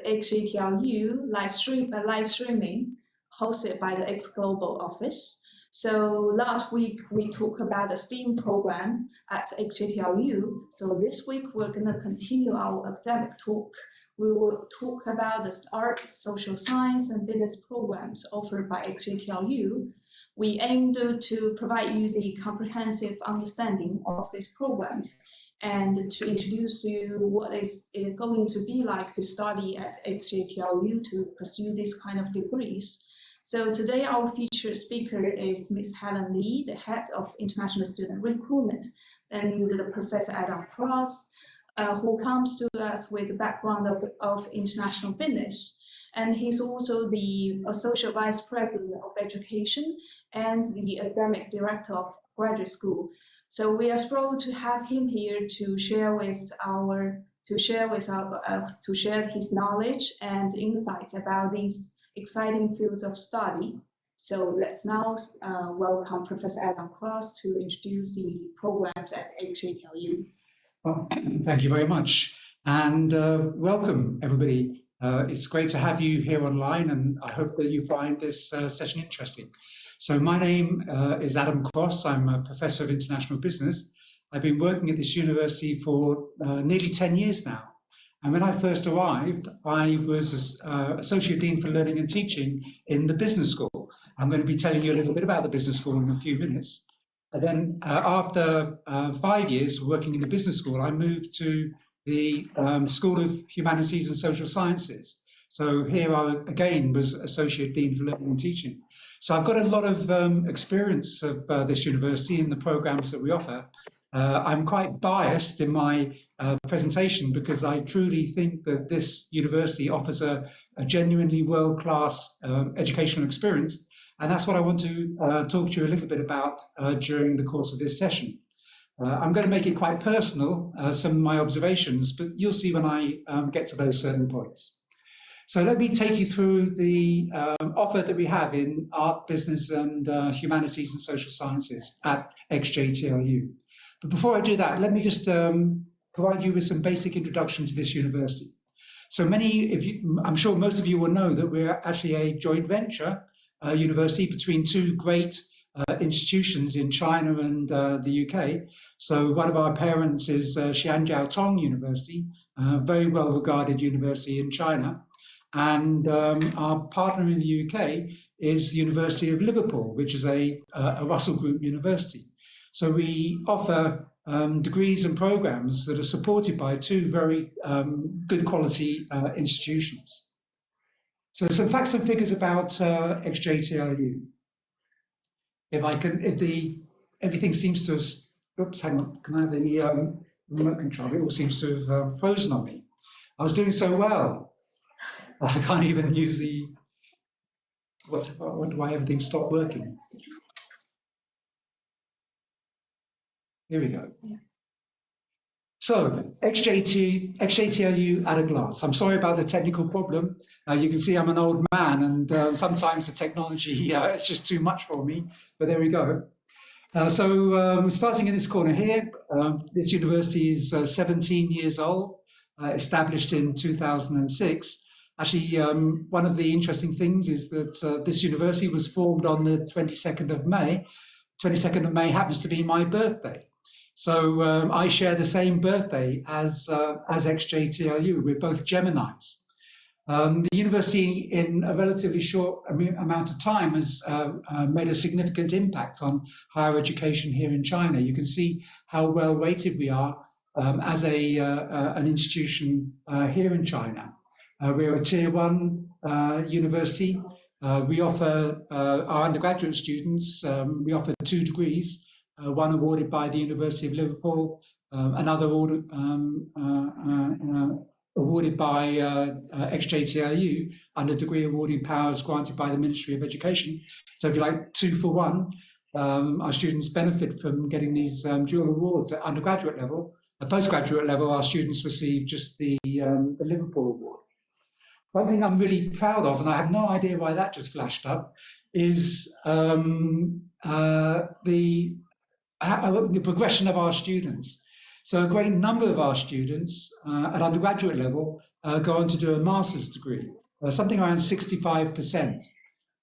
HGTLU live streaming hosted by the X Global office. So last week we talked about the STEAM program at HGTLU. So this week we're going to continue our academic talk. We will talk about the art, social science, and business programs offered by HGTLU. We aim to provide you the comprehensive understanding of these programs and to introduce you what is it going to be like to study at HGTLU to pursue this kind of degrees. So today our featured speaker is Ms. Helen Lee, the head of international student recruitment, and the Professor Adam Cross, who comes to us with a background of international business. And he's also the Associate Vice President of Education and the Academic Director of Graduate School. So we are thrilled to have him here to share his knowledge and insights about these exciting fields of study. So let's now welcome Professor Adam Cross to introduce the programs at HGTLU. Well, thank you very much, and welcome everybody. It's great to have you here online, and I hope that you find this session interesting. So my name is Adam Cross. I'm a Professor of International Business. I've been working at this university for nearly 10 years now. And when I first arrived, I was Associate Dean for Learning and Teaching in the Business School. I'm going to be telling you a little bit about the Business School in a few minutes. And then after 5 years working in the Business School, I moved to the School of Humanities and Social Sciences. So here I, again, was Associate Dean for Learning and Teaching. So I've got a lot of experience of this university and the programs that we offer. I'm quite biased in my presentation because I truly think that this university offers a genuinely world-class educational experience, and that's what I want to talk to you a little bit about during the course of this session. I'm going to make it quite personal, some of my observations, but you'll see when I get to those certain points. So let me take you through the offer that we have in art, business, and humanities and social sciences at XJTLU. But before I do that, let me just provide you with some basic introduction to this university. So I'm sure most of you will know that we're actually a joint venture university between two great institutions in China and the UK. So one of our parents is Xianjiao Tong University, a very well regarded university in China. And our partner in the UK is the University of Liverpool, which is a Russell Group university. So we offer degrees and programs that are supported by two very good quality institutions. So some facts and figures about XJTLU. Everything seems to have, oops, hang on, can I have the remote control? It all seems to have frozen on me. I was doing so well. I can't even use I wonder why everything stopped working. Here we go. Yeah. So, XJTLU at a glance. I'm sorry about the technical problem. You can see I'm an old man, and sometimes the technology is just too much for me, but there we go. Starting in this corner here, this university is 17 years old, established in 2006. Actually, one of the interesting things is that this university was formed on the 22nd of May. 22nd of May happens to be my birthday. So I share the same birthday as XJTLU. We're both Geminis. The university, in a relatively short amount of time, has made a significant impact on higher education here in China. You can see how well rated we are as an institution here in China. We're a Tier 1 university. We offer our undergraduate students, we offer 2 degrees. One awarded by the University of Liverpool, another awarded by XJTLU under degree awarding powers granted by the Ministry of Education. So if you like, 2 for 1, our students benefit from getting these dual awards at undergraduate level. At postgraduate level, our students receive just the Liverpool Award. One thing I'm really proud of, and I have no idea why that just flashed up, is the progression of our students. So a great number of our students at undergraduate level go on to do a master's degree, something around 65%.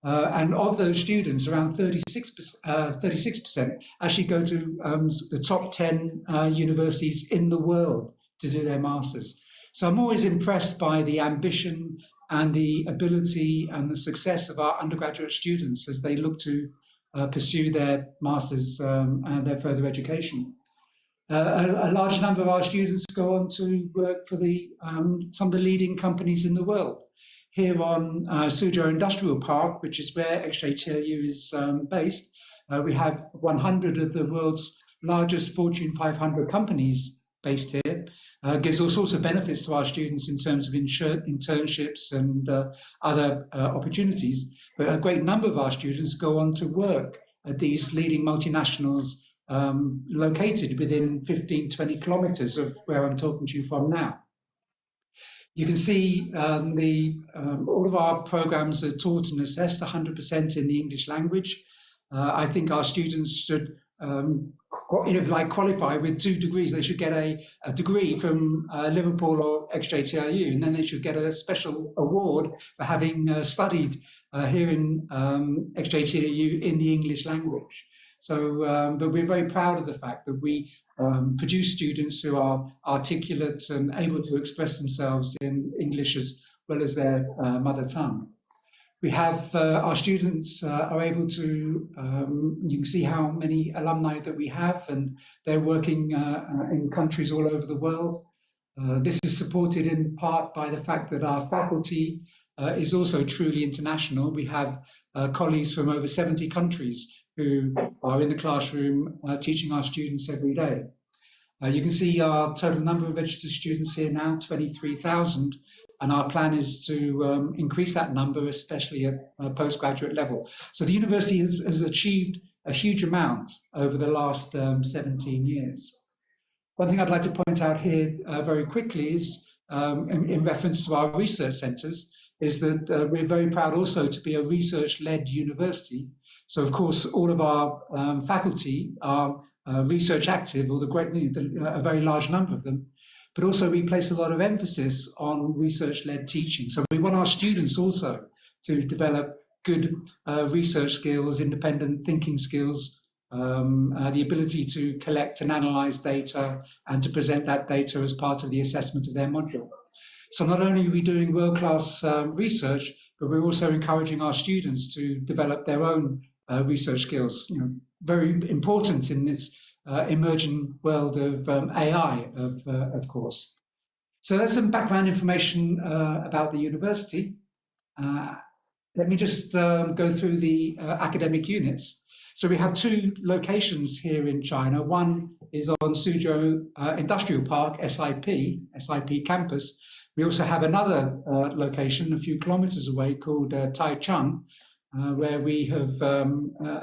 And of those students, around 36% actually go to the top 10 universities in the world to do their masters. So I'm always impressed by the ambition and the ability and the success of our undergraduate students as they look to pursue their masters and their further education. A large number of our students go on to work for some of the leading companies in the world. Here on Suzhou Industrial Park, which is where XJTLU is based, we have 100 of the world's largest Fortune 500 companies based here. Gives all sorts of benefits to our students in terms of internships and other opportunities. But a great number of our students go on to work at these leading multinationals located within 15, 20 kilometers of where I'm talking to you from now. You can see all of our programs are taught and assessed 100% in the English language. I think our students should qualify with 2 degrees. They should get a degree from Liverpool or XJTLU, and then they should get a special award for having studied here in XJTLU in the English language. So, but we're very proud of the fact that we produce students who are articulate and able to express themselves in English as well as their mother tongue. We have our students are able to, you can see how many alumni that we have, and they're working in countries all over the world. This is supported in part by the fact that our faculty is also truly international. We have colleagues from over 70 countries who are in the classroom teaching our students every day. You can see our total number of registered students here now, 23,000, and our plan is to increase that number, especially at postgraduate level. So the university has achieved a huge amount over the last 17 years. One thing I'd like to point out here very quickly is, in reference to our research centres, is that we're very proud also to be a research-led university. So, of course, all of our faculty are research active, or a very large number of them, but also we place a lot of emphasis on research-led teaching. So we want our students also to develop good research skills, independent thinking skills, the ability to collect and analyze data and to present that data as part of the assessment of their module. So not only are we doing world-class research, but we're also encouraging our students to develop their own research skills, very important in this emerging world of AI, of course. So that's some background information about the university. Let me just go through the academic units. So we have 2 locations here in China. One is on Suzhou Industrial Park, SIP campus. We also have another location a few kilometers away called Taichung, where we have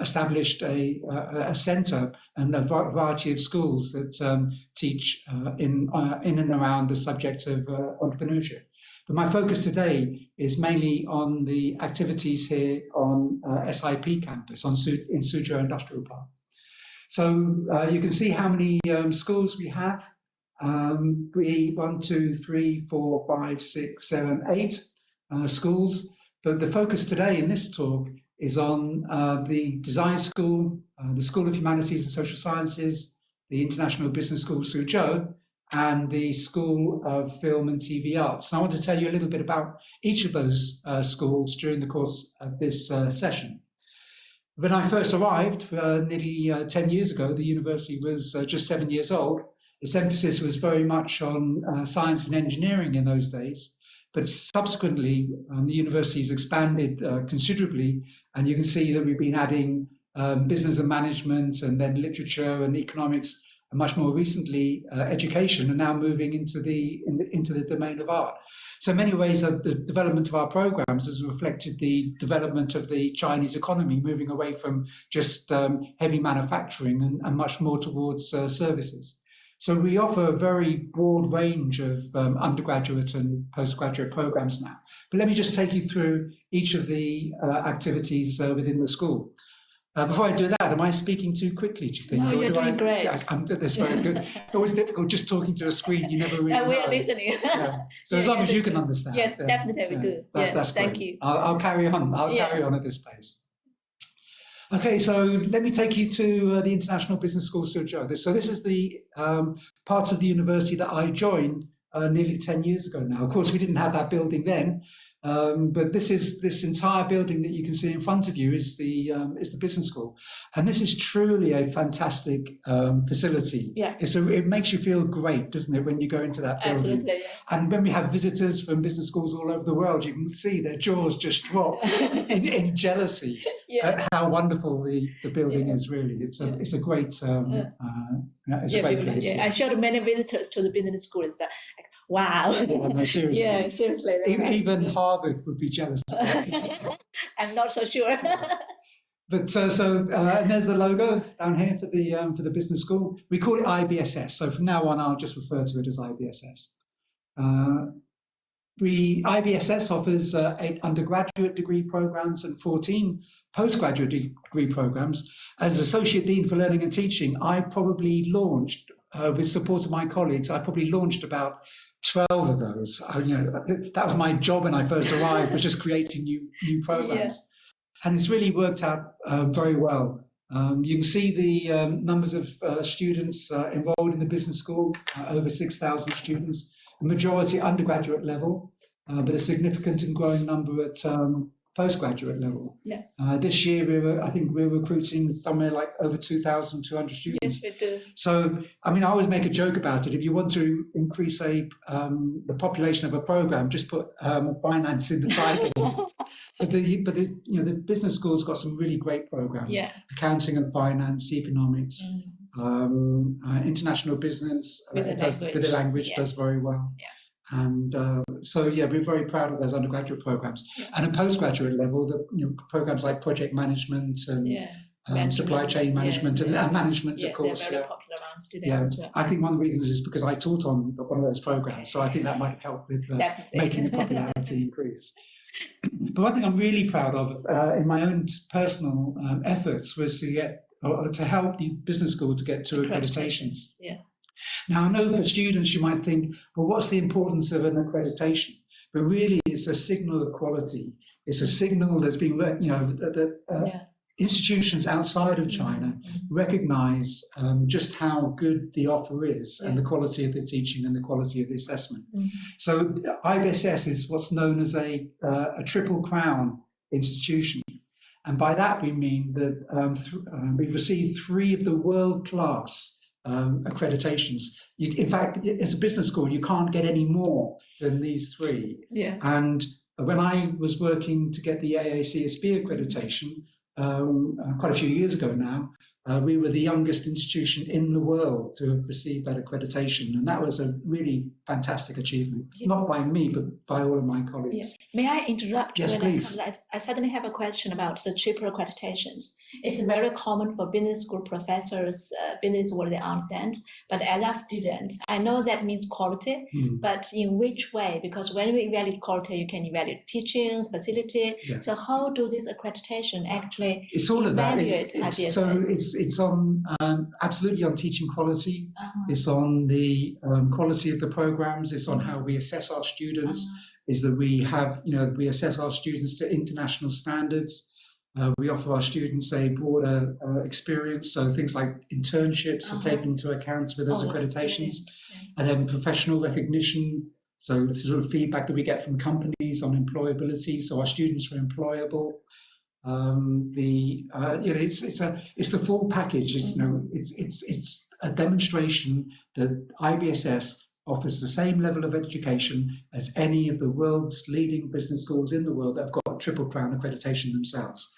established a center and a variety of schools that teach in and around the subject of entrepreneurship. But my focus today is mainly on the activities here on SIP campus in Suzhou Industrial Park. So you can see how many schools we have. 1, 2, 3, 4, 5, 6, 7, 8 schools. But the focus today in this talk is on the Design School, the School of Humanities and Social Sciences, the International Business School Suzhou, and the School of Film and TV Arts. And I want to tell you a little bit about each of those schools during the course of this session. When I first arrived nearly 10 years ago, the university was just 7 years old. Its emphasis was very much on science and engineering in those days. But subsequently, the university has expanded considerably, and you can see that we've been adding business and management, and then literature and economics, and much more recently education, and now moving into the domain of art. So in many ways, the development of our programs has reflected the development of the Chinese economy, moving away from just heavy manufacturing and much more towards services. So we offer a very broad range of undergraduate and postgraduate programs now. But let me just take you through each of the activities within the school. Before I do that, am I speaking too quickly, do you think? No, Or you're do doing great. I'm this very good. It's always difficult just talking to a screen. You never really We are know. listening. Yeah. So as Yeah, long as you can understand. Yes, then, definitely we do. That's Yes, thank great. you. I'll carry on. I'll carry on at this pace. Okay, so let me take you to the International Business School, Suzhou. So this is the part of the university that I joined nearly 10 years ago now. Of course, we didn't have that building then, but this entire building that you can see in front of you is the business school, and this is truly a fantastic facility. Yeah. It makes you feel great, doesn't it, when you go into that building? Absolutely. Yeah. And when we have visitors from business schools all over the world, you can see their jaws just drop in jealousy at how wonderful the building is. Really, it's a great it's a great place. I showed many visitors to the business school. It's like, wow. No, seriously. Yeah, seriously. Even Harvard would be jealous of that. I'm not so sure. But and there's the logo down here for the business school. We call it IBSS. So from now on, I'll just refer to it as IBSS. IBSS offers 8 undergraduate degree programs and 14 postgraduate degree programs. As Associate Dean for Learning and Teaching, I probably launched, with support of my colleagues, I probably launched about 12 of those. That was my job when I first arrived, was just creating new programs. Yeah. And it's really worked out very well. You can see the numbers of students enrolled in the business school, over 6,000 students. The majority undergraduate level, but a significant and growing number at postgraduate level. Yeah. This year, I think we're recruiting somewhere like over 2,200 students. Yes, we do. So, I mean, I always make a joke about it. If you want to increase the population of a program, just put finance in the title. But the business school's got some really great programs. Yeah. Accounting and finance, economics. International business with the language does very well. Yeah. And we're very proud of those undergraduate programs. Yeah. And at postgraduate level, the programs like project management and supply chain management and management, of course. They're very popular around students as well. I think one of the reasons is because I taught on one of those programs, so I think that might help with making the popularity increase. But one thing I'm really proud of in my own personal efforts was to help the business school to get 2 accreditations. Yeah. Now, I know for students, you might think, well, what's the importance of an accreditation? But really, it's a signal of quality. It's a signal that's being, institutions outside of China recognize just how good the offer is and the quality of the teaching and the quality of the assessment. So IBSS is what's known as a triple crown institution. And by that, we mean that we've received 3 of the world-class accreditations. In fact, as a business school, you can't get any more than these 3. Yeah. And when I was working to get the AACSB accreditation, quite a few years ago now, we were the youngest institution in the world to have received that accreditation. And that was a really fantastic achievement, not by me, but by all of my colleagues. Yes. May I interrupt? Yes, please. I suddenly have a question about the triple accreditations. It's very common for business school professors, business what they understand. But as a student, I know that means quality, but in which way? Because when we evaluate quality, you can evaluate teaching, facility. Yes. So how do this accreditation actually it's all of that. IBSS? It's on absolutely on teaching quality. It's on the quality of the programs. It's on how we assess our students. Is that we assess our students to international standards. We offer our students a broader experience, so things like internships are taken into account with those accreditations, and then professional recognition. So the sort of feedback that we get from companies on employability, so our students are employable. It's the full package. It's a demonstration that IBSS offers the same level of education as any of the world's leading business schools in the world that have got Triple Crown accreditation themselves.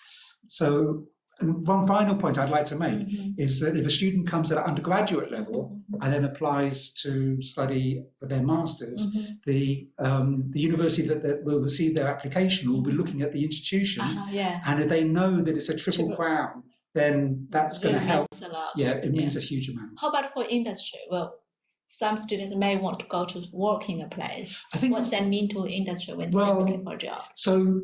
So, and one final point I'd like to make is that if a student comes at undergraduate level and then applies to study for their masters, the university that will receive their application will be looking at the institution, and if they know that it's a triple crown, then that's going to help. A lot. Yeah, it means a huge amount. How about for industry? Well, some students may want to go to work in a place. I think What's that mean to industry when Well, they're looking for a job? So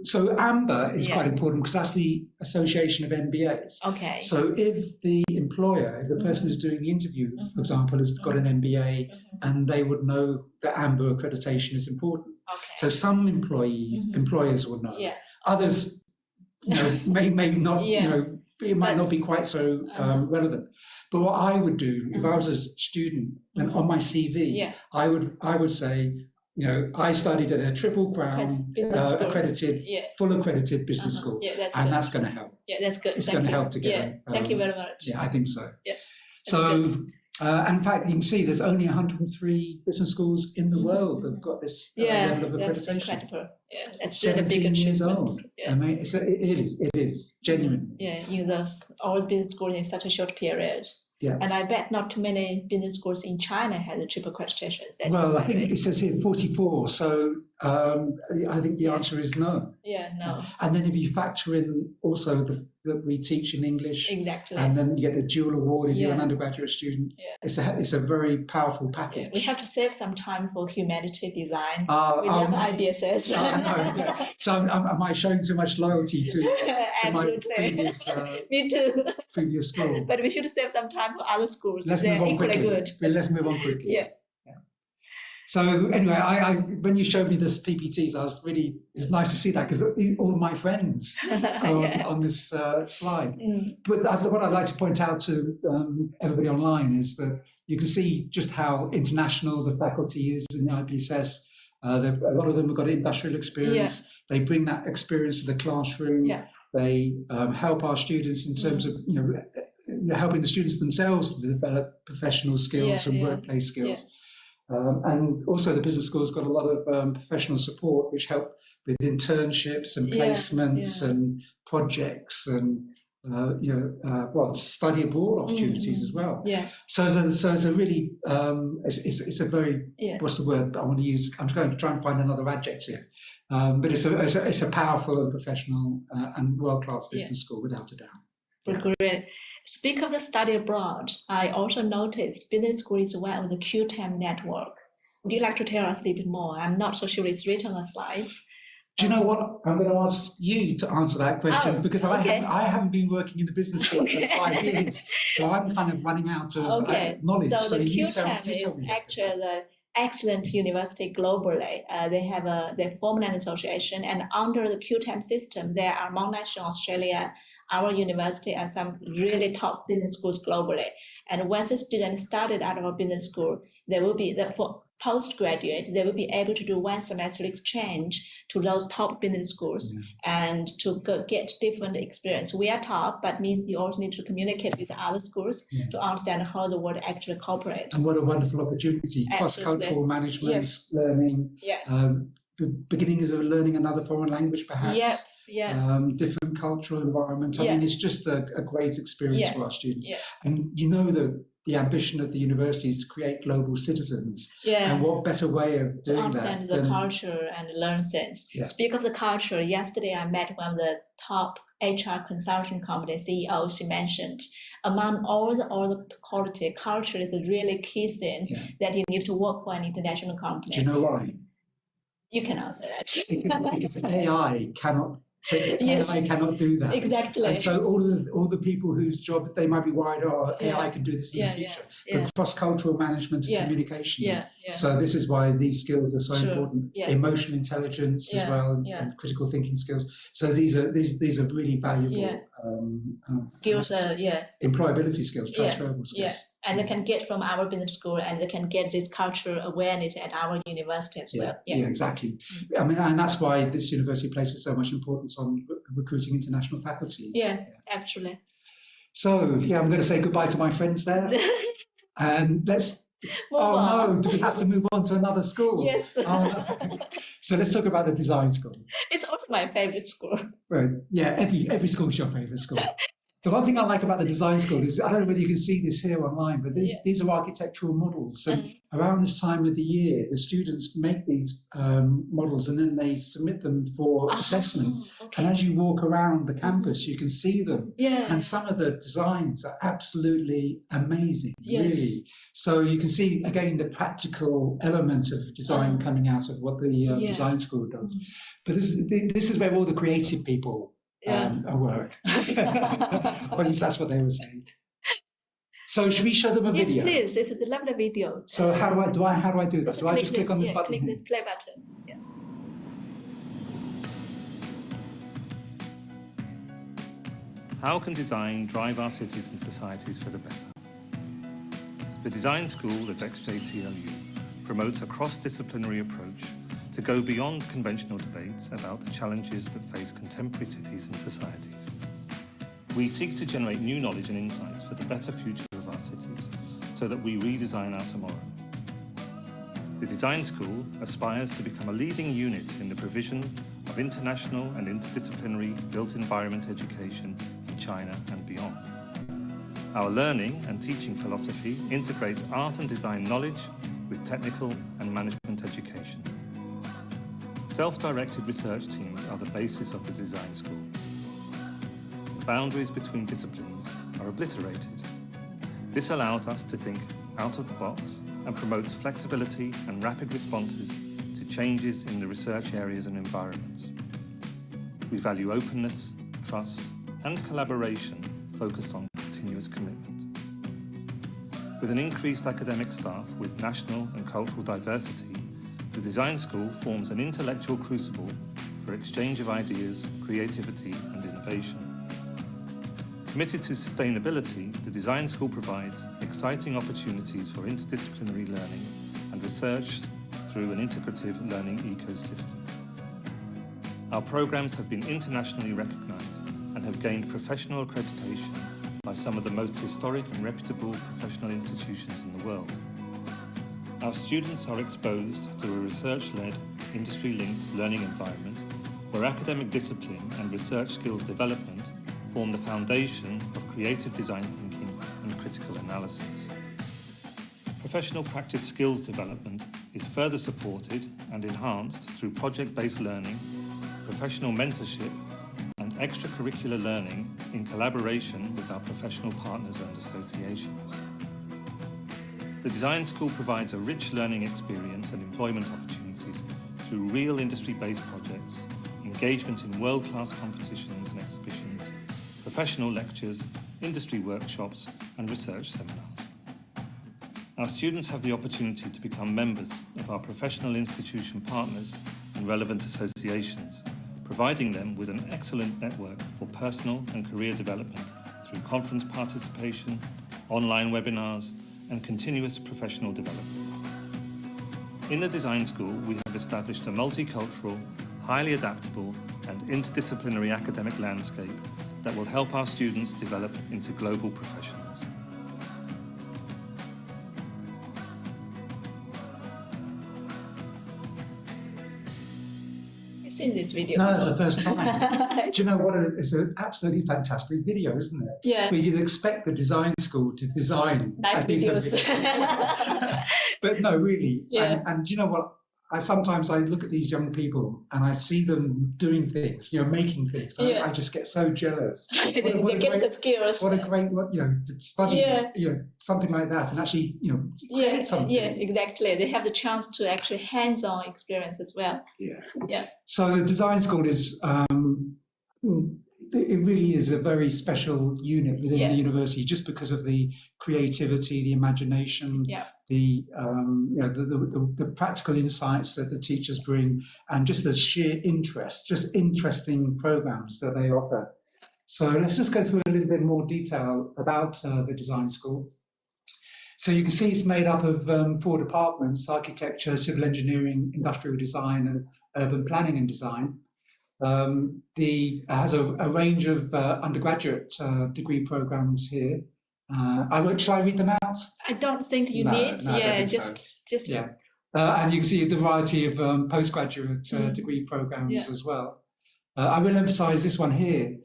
AMBA is Yeah. quite important because that's the Association of MBAs. Okay. So if the employer, if the person who's doing the interview, for example, has got an MBA, and they would know that AMBA accreditation is important. Okay. So some employers will know. Yeah. Others, may not. Yeah. It might But- not be quite so relevant. But what I would do if I was a student and on my CV, Yeah. I would say, I studied at a Triple Crown Business school. accredited, Yeah. full accredited business school, Yeah, that's and good. that's going to help. Yeah, that's good. It's Thank going to you. help to get. Yeah, thank you very much. Yeah, I think so. Yeah, So, good. and in fact, you can see there's only 103 business schools in the world that've got this level of that's accreditation. incredible. Yeah, that's really a big 17 years achievement. old. Yeah. I mean, it is genuine. Yeah, in those all business schools in such a short period. Yeah. And I bet not too many business schools in China have the triple accreditations. That's Well, I exactly. think it says here 44. So I think the answer is no. Yeah, no, And then if you factor in also that we teach in English, exactly. and then you get a dual award if you're an Yeah. undergraduate student, Yeah. it's a very powerful package. We have to save some time for humanity design. Uh, We love um, IBSS. I know, yeah. So am I showing too much loyalty to my Absolutely. Me too. previous school? But we should save some time for other schools. Let's They're move on equally quickly. good. Well, let's move on quickly. Yeah. So anyway, I when you showed me this PPTs, it's nice to see that because all my friends are Yeah. on this slide. Mm. But what I'd like to point out to everybody online is that you can see just how international the faculty is in the IPSS. A lot of them have got industrial experience. They bring that experience to the classroom. Yeah. They help our students in terms of helping the students themselves to develop professional skills and workplace skills. And also the business school's got a lot of professional support which help with internships and placements and projects and study abroad opportunities as well. Yeah. So it's a really it's a very what's the word I want to use? I'm going to try and find another adjective, but it's a powerful and professional and world-class business school without a doubt. Great. Speak of the study abroad, I also noticed business school is one of the QTAM network. Would you like to tell us a little bit more? I'm not so sure it's written on the slides. Do you know what? I'm going to ask you to answer that question because I haven't been working in the business school for 5 years, so I'm kind of running out of knowledge. So the you QTAM tell is me. actually the excellent university globally. They formed an association, and under the QTAM system, there are Monash in Australia, our university, and some really top business schools globally. And once a student started out of a business school, there will be for postgraduate, they will be able to do 1 semester exchange to those top business schools and to get different experience. We are top, but means you also need to communicate with other schools to understand how the world actually cooperate. And what a wonderful opportunity. Cross-cultural management, learning, the beginnings of learning another foreign language perhaps. Different cultural environment. I mean, it's just a great experience for our students. And you know that the ambition of the university is to create global citizens. And what better way of doing that? Understand the culture and learn things. Speak of the culture, yesterday I met one of the top HR consulting company CEO. She mentioned among all the quality, culture is a really key thing that you need to work for an international company. Do you know why? You can answer that. Because AI cannot AI cannot do that. Exactly. And so all the people whose job they might be worried, AI can do this in the future. But cross-cultural management and communication. So this is why these skills are so important. Emotional intelligence as well, and critical thinking skills. So these are really valuable skills. Employability skills, transferable skills. And they can get from our business school, and they can get this cultural awareness at our university as well. Yeah, exactly. I mean, and that's why this university places so much importance on recruiting international faculty. Yeah, actually. So, I'm going to say goodbye to my friends there. And let's... no, do we have to move on to another school? Yes. So let's talk about the design school. It's also my favorite school. Right. Yeah, every school is your favorite school. The one thing I like about the design school is, I don't know whether you can see this here online, but these are architectural models. So around this time of the year, the students make these models and then they submit them for assessment. Okay. And as you walk around the campus, you can see them. Yeah. And some of the designs are absolutely amazing, Yes. really. So you can see, again, the practical element of design coming out of what the design school does. But this is where all the creative people work. Or at least that's what they were saying. So should we show them a Yes, video? please. This is a lovely video. So how do I do that? Do I just click on this button? Click this play button. Yeah. How can design drive our cities and societies for the better? The Design School at XJTLU promotes a cross-disciplinary approach to go beyond conventional debates about the challenges that face contemporary cities and societies. We seek to generate new knowledge and insights for the better future of our cities so that we redesign our tomorrow. The Design School aspires to become a leading unit in the provision of international and interdisciplinary built environment education in China and beyond. Our learning and teaching philosophy integrates art and design knowledge with technical and management education. Self-directed research teams are the basis of the Design School. The boundaries between disciplines are obliterated. This allows us to think out of the box and promotes flexibility and rapid responses to changes in the research areas and environments. We value openness, trust, and collaboration focused on continuous commitment. With an increased academic staff with national and cultural diversity, the Design School forms an intellectual crucible for exchange of ideas, creativity, and innovation. Committed to sustainability, the Design School provides exciting opportunities for interdisciplinary learning and research through an integrative learning ecosystem. Our programs have been internationally recognized and have gained professional accreditation by some of the most historic and reputable professional institutions in the world. Our students are exposed to a research-led, industry-linked learning environment where academic discipline and research skills development form the foundation of creative design thinking and critical analysis. Professional practice skills development is further supported and enhanced through project-based learning, professional mentorship, and extracurricular learning in collaboration with our professional partners and associations. The Design School provides a rich learning experience and employment opportunities through real industry-based projects, engagement in world-class competitions and exhibitions, professional lectures, industry workshops, and research seminars. Our students have the opportunity to become members of our professional institution partners and relevant associations, providing them with an excellent network for personal and career development through conference participation, online webinars, and continuous professional development. In the Design School, we have established a multicultural, highly adaptable, and interdisciplinary academic landscape that will help our students develop into global professionals. You've seen this video? No, it's the first time. Do you know what? It's an absolutely fantastic video, isn't it? Yeah. But you'd expect the Design School to design Nice a decent videos. video. But no, really. Yeah. And do you know what? Sometimes I look at these young people and I see them doing things, making things. Yeah. I just get so jealous. They get the skills. What a great, to study, something like that and actually, create something. Yeah, exactly. They have the chance to actually hands-on experience as well. Yeah. Yeah. So the Design School is, it really is a very special unit within the university, just because of the creativity, the imagination, the practical insights that the teachers bring, and just the sheer interest, just interesting programs that they offer. So let's just go through a little bit more detail about the Design School. So you can see it's made up of 4 departments: architecture, civil engineering, industrial design, and urban planning and design. Has a range of undergraduate degree programs here. Shall I read them out? I don't think you need. No, yeah, just yeah. And you can see the variety of postgraduate degree programs as well. I will emphasize this one here.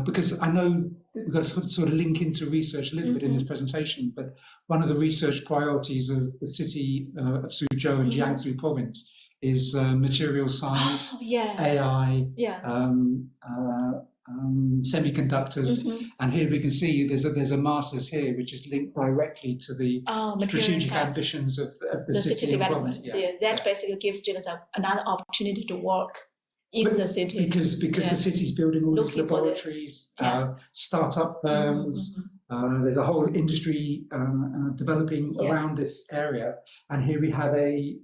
because I know we've got to sort of link into research a little bit in this presentation, but one of the research priorities of the city of Suzhou and Jiangsu province is material science, AI, semiconductors, and here we can see there's a master's here which is linked directly to the strategic ambitions of the city development. province. That basically gives students another opportunity to work in the city. Because the city's building all these laboratories, startup firms. There's a whole industry developing around this area, and here we have a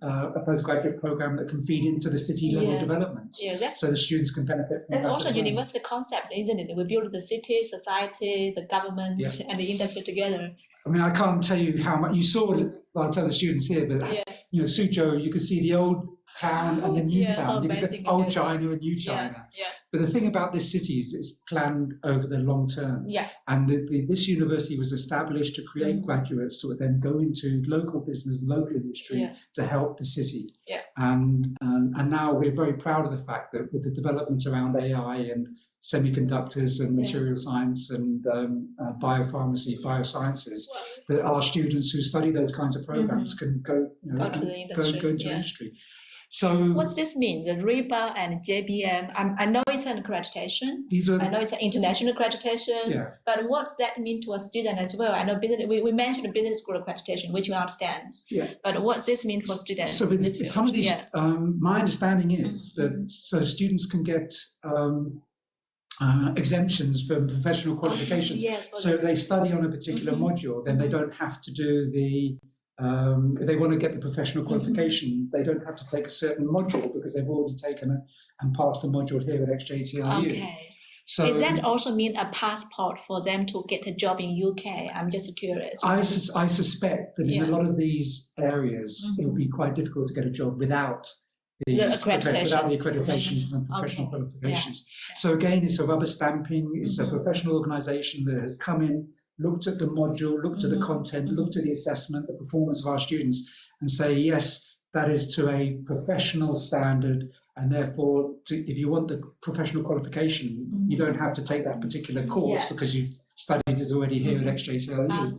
postgraduate program that can feed into the city level developments, so the students can benefit from that. That's also as a well. university concept, isn't it? We build the city, society, the government, and the industry together. I mean, I can't tell you how much you saw. I'll tell the students here, but you know, Suzhou, you could see the old town and the new town. You can see old China and new China. But the thing about this city is it's planned over the long term. And this university was established to create graduates who would then go into local business, local industry to help the city. And now we're very proud of the fact that with the developments around AI and semiconductors and material science and biopharmacy, biosciences, that our students who study those kinds of programs can go into industry. So what's this mean? The RIBA and JBM, I know it's an accreditation. I know it's an international accreditation. But what's that mean to a student as well? I know we mentioned business school accreditation, which we understand. But what's this mean for students? So with some of these, my understanding is that so students can get exemptions from professional qualifications. So if they study on a particular module, then they don't have to do the if they want to get the professional qualification, they don't have to take a certain module because they've already taken and passed a module here at HJTLU. So does that also mean a passport for them to get a job in UK? I'm just curious. I suspect that in a lot of these areas, it would be quite difficult to get a job without the accreditations and the professional qualifications. So again, it's a rubber stamping. It's a professional organisation that has come in, looked at the module, looked at the content, looked at the assessment, the performance of our students, and say, yes, that is to a professional standard, and therefore, if you want the professional qualification, you don't have to take that particular course because you've studied it already here at HJTLU.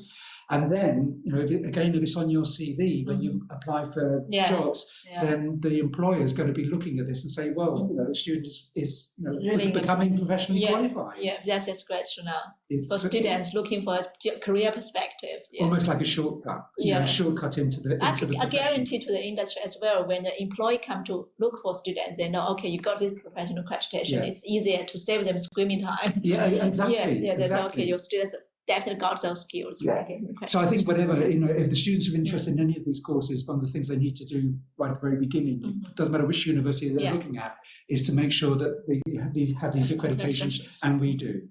And then, you know, if it's on your CV when you apply for jobs, then the employer is going to be looking at this and say, well, you know, the student is really becoming professionally qualified. That's great to know. For students looking for a career perspective. Almost like a shortcut, a shortcut into the I guarantee to the industry as well, when the employee come to look for students, they know, okay, you got this professional accreditation. It's easier to save them screaming time. Exactly. That's okay. Your students definitely got those skills. So I think whatever, if the students are interested in any of these courses, one of the things they need to do right at the very beginning, doesn't matter which university they're looking at, is to make sure that they have these accreditations, and we do.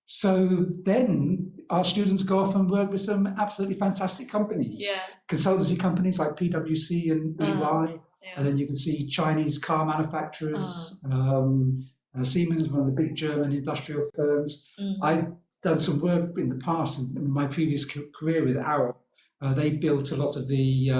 So then our students go off and work with some absolutely fantastic companies, consultancy companies like PwC and EY, and then you can see Chinese car manufacturers. Siemens, one of the big German industrial firms. I've done some work in the past, in my previous career with Arrow. They built a lot of the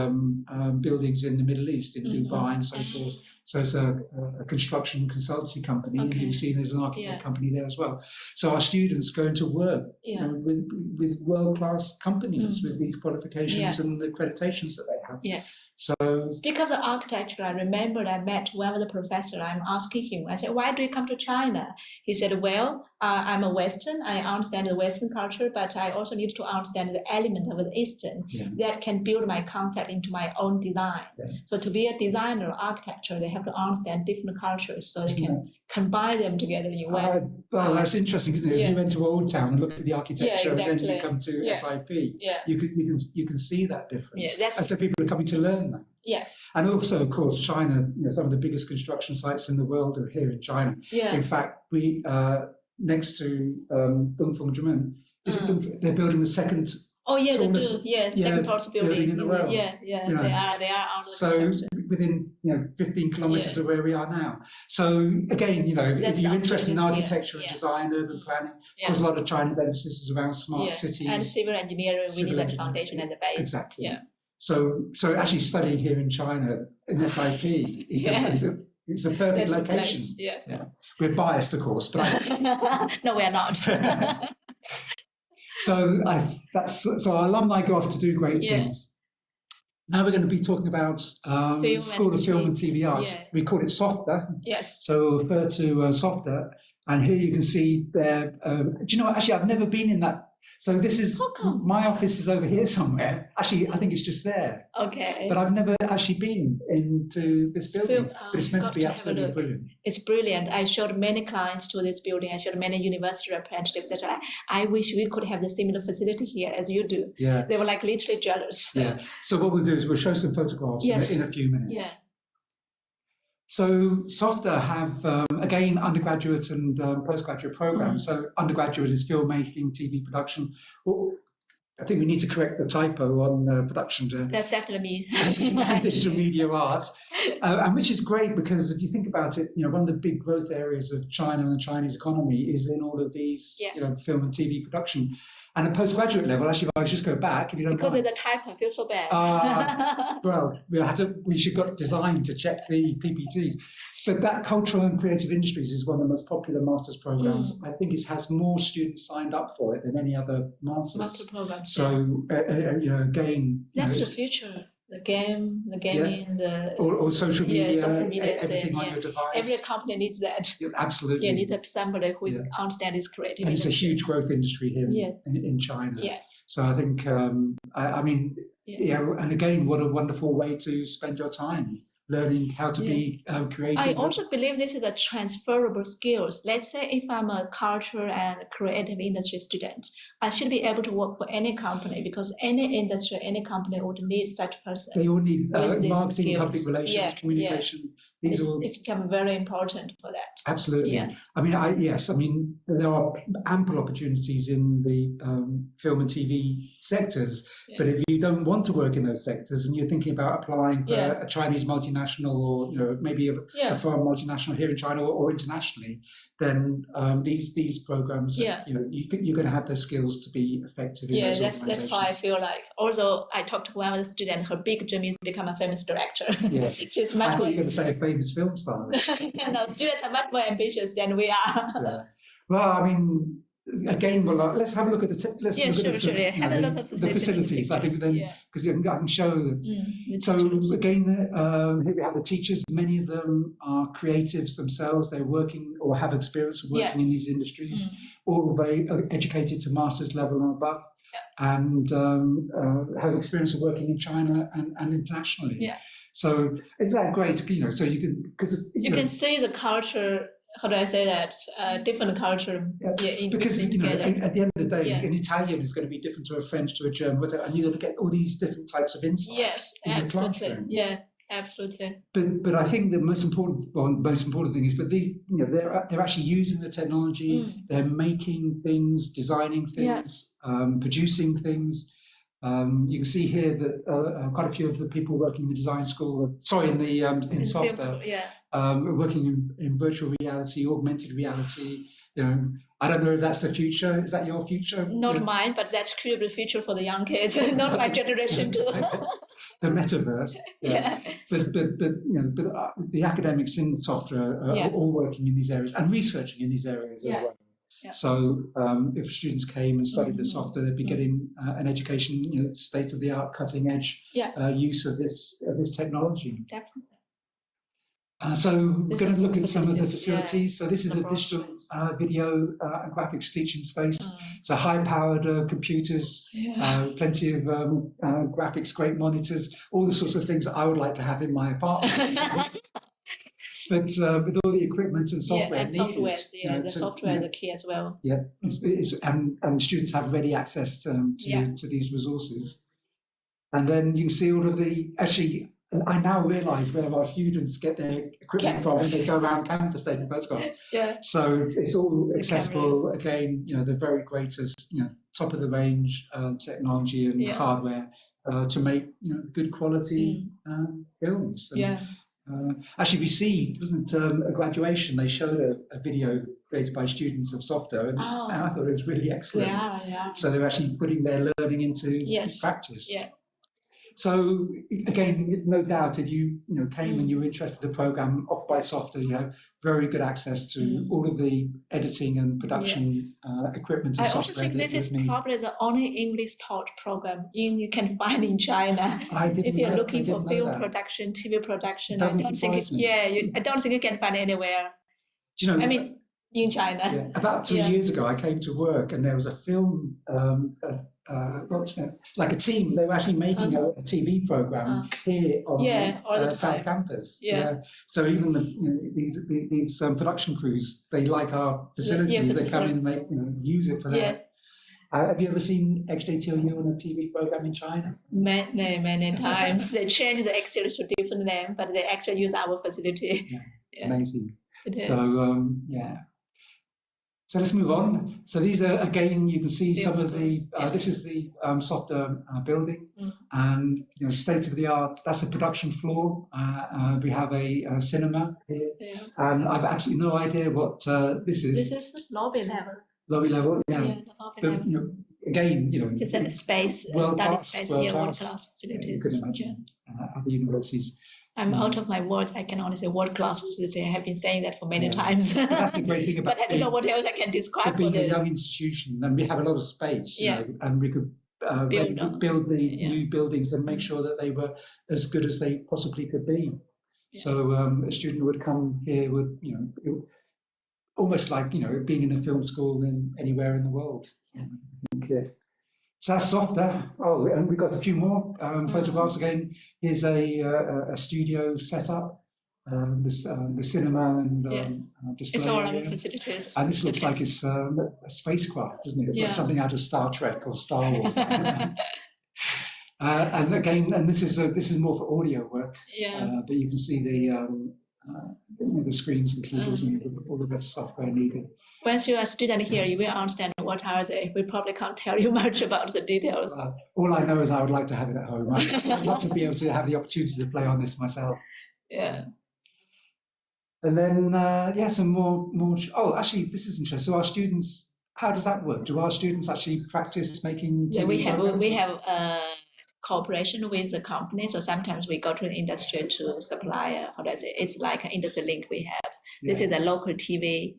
buildings in the Middle East, in Dubai and so forth. So it's a construction consultancy company, and you've seen there's an architect company there as well. So our students go into work with world-class companies with these qualifications and the accreditations that they have. So speaking of the architecture, I remember I met one of the professor. I'm asking him, I said, why do you come to China? He said, well, I'm a Western. I understand the Western culture, but I also need to understand the element of the Eastern that can build my concept into my own design. So to be a designer or architecture, they have to understand different cultures so they can combine them together in a way. Well, that's interesting, isn't it? If you went to Old Town and looked at the architecture and then you come to SIP, you can see that difference. And so people are coming to learn that. And also, of course, China, some of the biggest construction sites in the world are here in China. In fact, we next to Dongfeng Zhimen, they're building the second tallest, second tallest building in the world. They are out of so within 15 kilometers of where we are now. So again, if you're interested in architecture and design, urban planning, of course, a lot of China's emphasis is around smart cities and civil engineering. We need that foundation as a base. Exactly. So actually studying here in China in SIP is it's a perfect That's the location. place, yeah. Yeah. We're biased, of course, but No, we are not. so our alumni go off to do great Yeah. things. Now we're going to be talking about School of Film and TV Arts. Yeah. We call it SOFTA. Yes. So we'll refer to SOFTA. And here you can see there. Do you know what? Actually, I've never been in that. So this is, How come? my office is over here somewhere. Actually, I think it's just there. Okay. But I've never actually been into this building. But it's meant to got be to have a absolutely look. brilliant. It's brilliant. I showed many clients to this building. I showed many university representatives that I wish we could have the similar facility here as you do. Yeah. They were like literally jealous. Yeah. So what we'll do is we'll show some photographs Yes. in a few minutes. Yeah. So SOFTA have, again, undergraduate and postgraduate programs. So undergraduate is filmmaking, TV production. Well, I think we need to correct the typo on production. That's definitely me. And digital media arts, and which is great because if you think about it, one of the big growth areas of China and the Chinese economy is in all of these, film and TV production. And at postgraduate level, actually, if I just go back, if you don't because mind. of the typo, I feel so bad. Well, we should got design to check the PPTs. But that cultural and creative industries is one of the most popular master's programs. I think it has more students signed up for it than any other master's. Master programs. So, again, that's the future. The gaming, or social media, social media everything on your device. Every company needs that. Yeah, absolutely. Yeah, needs somebody who understands this creative. And it's industry. a huge growth industry here in China. Yeah. So I think, and again, what a wonderful way to spend your time. Learning how to be creative. I also believe this is a transferable skills. Let's say if I'm a culture and creative industry student, I should be able to work for any company because any industry, any company would need such person. They all need marketing, skills. public relations, communication. It's become very important for that. Absolutely. Yeah. There are ample opportunities in the film and TV sectors, but if you don't want to work in those sectors and you're thinking about applying for a Chinese multinational or maybe a foreign multinational here in China or internationally, then these programs, you're going to have the skills to be effective in those organizations. That's how I feel like. Also, I talked to one of the students, her big dream is to become a famous director. Yeah. She's much more. You're going to say a famous film star. No, students are much more ambitious than we are. Yeah. Well, again, let's have a look at the facilities. I think then because I can show that. So again, here we have the teachers. Many of them are creatives themselves. They're working or have experience of working in these industries. All very educated to master's level and above, and have experience of working in China and internationally. Yeah. So is that great? So you can you can see the culture. How do I say that? Different culture. Because together. At the end of the day, an Italian is going to be different to a French, to a German, and you're going to get all these different types of insights in the classroom. Yeah, absolutely. But I think the most important thing is, but these, they're actually using the technology. They're making things, designing things, producing things. You can see here that quite a few of the people working in the design school, in software, working in virtual reality, augmented reality. I don't know if that's the future. Is that your future? Not mine, but that's could be the future for the young kids. Not my generation too. The metaverse. But the academics in software are all working in these areas and researching in these areas as well. Yeah. So if students came and studied the software, they'd be getting an education, state of the art, cutting edge use of this technology. Definitely. So we're going to look at some of the facilities. So this is a digital video and graphics teaching space. So high-powered computers, plenty of graphics, great monitors, all the sorts of things that I would like to have in my apartment. But with all the equipment and software needed, the software is a key as well. Yeah, and students have ready access to these resources. And then you can see all of I now realise where our students get their equipment from when they go around campus taking photographs. Yeah. So it's all accessible. Again, the very greatest, top of the range technology and hardware to make good quality films. Actually, we see, wasn't a graduation? They showed a video created by students of software, and I thought it was really excellent. So they're actually putting their learning into practice. Yeah. So again, no doubt, if you came and you were interested in the program offered by Softer, you have very good access to all of the editing and production equipment and I also software think that this you is would need. probably the only English taught program you can find in China. I didn't If you're know- I looking for didn't know film that. production, TV production, I Doesn't don't think surprise me. I don't think you can find anywhere. Do you know? I mean, in China. Yeah, about 3 years ago, I came to work and there was a film, what's that? Like a team. They were actually making a TV program here on all the South time. Campus. Yeah. So even these production crews, they like our facilities. They come in and make use it for that. Have you ever seen XJTLU on a TV program in China? Many times. They change the exterior to different name, but they actually use our facility. Yeah. Amazing. It is. So yeah. So let's move on. So these are, again, you can see some of the, this is the Softer building and state of the art. That's a production floor. We have a cinema here. And I've absolutely no idea what this is. This is the lobby level. Lobby level, Yeah, the lobby level. Again, Just a space, study space here, world-class facilities. You can imagine other universities. I'm out of my words. I can only say world-class facility. I have been saying that for many times. But that's the great thing about but I don't know what else I can describe for being this. a young institution, and we have a lot of space, and we could build the new buildings and make sure that they were as good as they possibly could be. So a student would come here with, almost like, being in a film school anywhere in the world. So that's Softer. Oh, and we've got a few more photographs again. Here's a studio setup, the cinema and display. It's all our area. facilities. And this looks like it's a spacecraft, doesn't it? Like something out of Star Trek or Star Wars. And again, and this is more for audio work. But you can see the screens and keyboards and all the best software needed. Once you're a student here, you will understand what are they. We probably can't tell you much about the details. All I know is I would like to have it at home. I'd love to be able to have the opportunity to play on this myself. Yeah. And then, some more. Oh, actually, this is interesting. So our students, how does that work? Do our students actually practice making TV programs? We have cooperation with the company. So sometimes we go to the industry to supply, how do I say, it's like an industry link we have. This is a local TV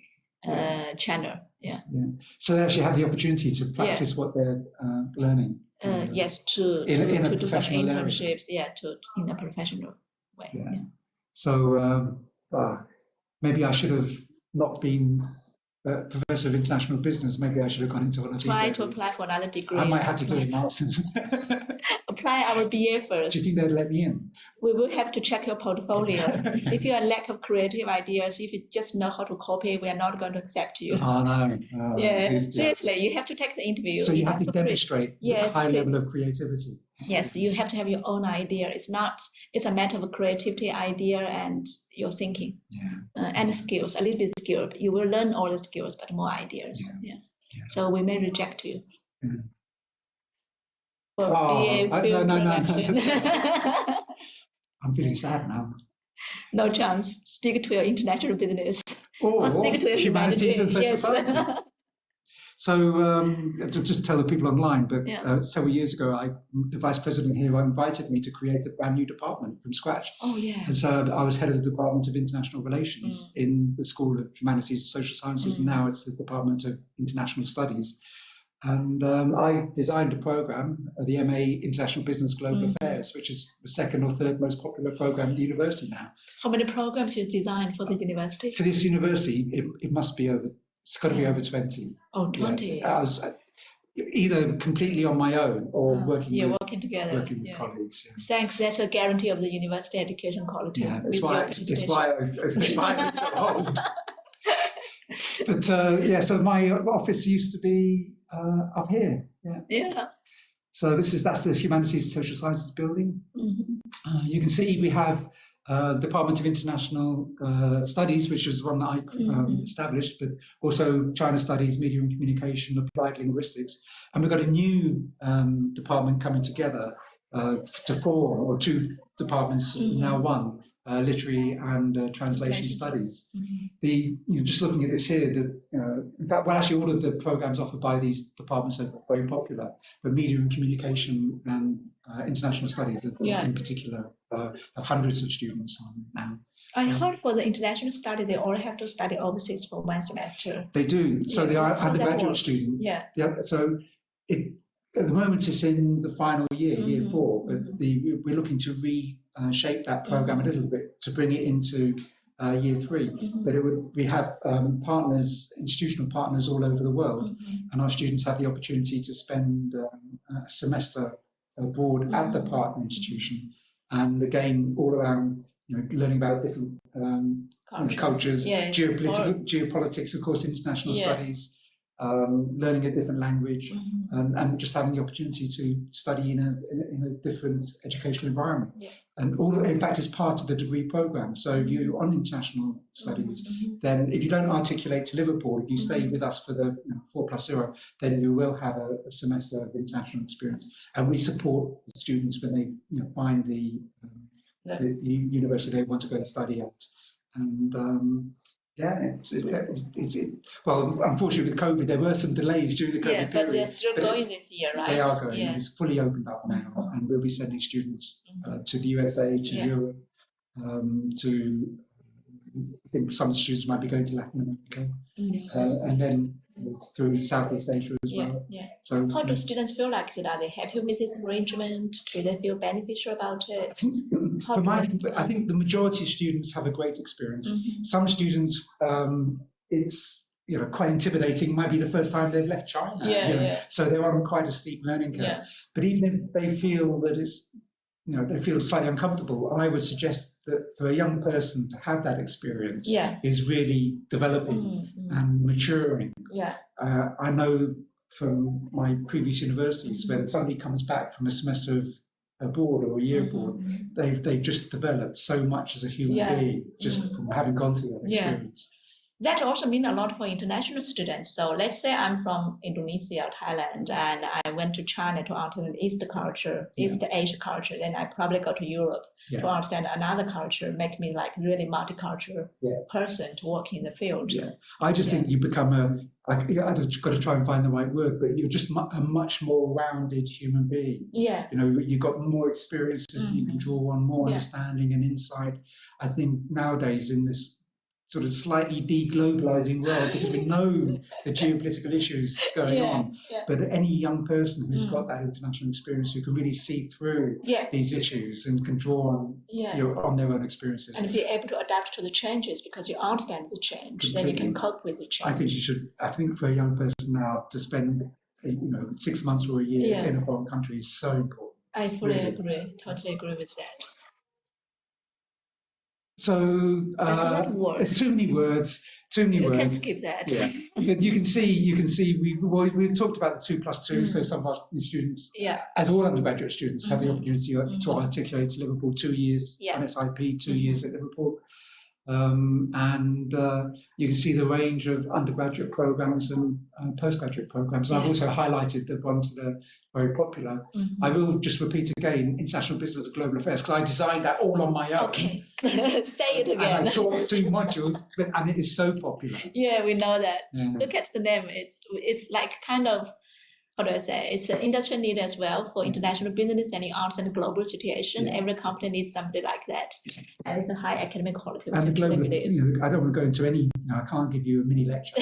channel. So they actually have the opportunity to practice what they're learning. Yes, to do some internships. In a professional way. So maybe I should have not been professor of international business. Maybe I should have gone into one of these. Try to apply for another degree. I might have to do a master's. Apply our BA first. Do you think they'd let me in? We will have to check your portfolio. If you are lack of creative ideas, if you just know how to copy, we are not going to accept you. Oh no! Seriously, you have to take the interview. So you have to demonstrate a high level of creativity. Yes, you have to have your own idea. It's a matter of creativity, idea, and your thinking. And skills, a little bit skill. You will learn all the skills, but more ideas. So we may reject you. For BA film production. No. I'm feeling sad now. No chance. Stick to your international business. Or stick to your humanities and social sciences. So to just tell the people online, but several years ago, the vice president here invited me to create a brand new department from scratch. Oh, yeah. And so I was head of the Department of International Relations in the School of Humanities and Social Sciences, and now it's the Department of International Studies. And I designed a program, the MA International Business Global Affairs, which is the second or third most popular program at the university now. How many programs you designed for the university? For this university, it must be over. It's got to be over 20. Oh, 20. I was either completely on my own or working together. Working with colleagues. Thanks. That's a guarantee of the university education quality. Yeah, that's why it's so old. But so my office used to be up here. Yeah. So that's the Humanities and Social Sciences building. You can see we have Department of International Studies, which is one that I established, but also China Studies, Media and Communication, Applied Linguistics. And we've got a new department coming together to 4 or 2 departments, now 1, literary and translation studies. Just looking at this here, in fact, well, actually, all of the programs offered by these departments are very popular, but media and communication and international studies, in particular, have hundreds of students on now. I heard for the international study, they all have to study overseas for 1 semester. They do. So they are How that undergraduate works. students. Yeah. So at the moment it's in the final year, year 4, but we're looking to reshape that program a little bit to bring it into year 3. But we have partners, institutional partners all over the world, and our students have the opportunity to spend a semester abroad at the partner institution, and again all around, learning about different cultures, geopolitics, of course, international studies, learning a different language, and just having the opportunity to study in a different educational environment. And in fact, it's part of the degree program. So if you're on international studies, then if you don't articulate to Liverpool, if you stay with us for the 4+0, then you will have a semester of international experience. And we support the students when they find the university they want to go to study at. And well, unfortunately with COVID, there were some delays during the COVID period. But they're still going this year, right? They are going. It's fully opened up now, and we'll be sending students to the USA, to Europe, to, I think some students might be going to Latin America, and then through Southeast Asia as well. So how do students feel like it? Are they happy with this arrangement? Do they feel beneficial about it? I think the majority of students have a great experience. Some students, it's quite intimidating. It might be the first time they've left China. So they're on quite a steep learning curve. But even if they feel that it's, they feel slightly uncomfortable, I would suggest that for a young person to have that experience is really developing and maturing. I know from my previous universities, when somebody comes back from a semester abroad or a year abroad, they've just developed so much as a human being just from having gone through that experience. That also means a lot for international students. So let's say I'm from Indonesia or Thailand, and I went to China to understand East culture, East Asia culture. Then I probably go to Europe to understand another culture, make me like really multicultural person to work in the field. I just think you become I've got to try and find the right word, but you're just a much more rounded human being. You've got more experiences that you can draw on, more understanding and insight. I think nowadays in this sort of slightly deglobalizing world, because we know the geopolitical issues going on, but any young person who's got that international experience, who can really see through these issues and can draw on on their own experiences and be able to adapt to the changes, because you understand the change, completely. Then you can cope with the change. I think for a young person now to spend 6 months or a year in a foreign country is so important. I fully agree, totally agree with that. So that's a lot of words. It's too many words. You can skip that. But you can see. We talked about the 2+2. So some of our students, as all undergraduate students, have the opportunity to articulate to Liverpool 2 years on SIP, 2 years at Liverpool. And you can see the range of undergraduate programs and postgraduate programs. And I've also highlighted the ones that are very popular. I will just repeat again, International Business and Global Affairs, because I designed that all on my own. Okay, say it again. And I taught 2 modules, and it is so popular. Yeah, we know that. Look at the name. It's like kind of, how do I say? It's an industry need as well for international business and arts and global situation. Every company needs somebody like that, and it's a high academic quality. And the global, I don't want to go into any. I can't give you a mini lecture,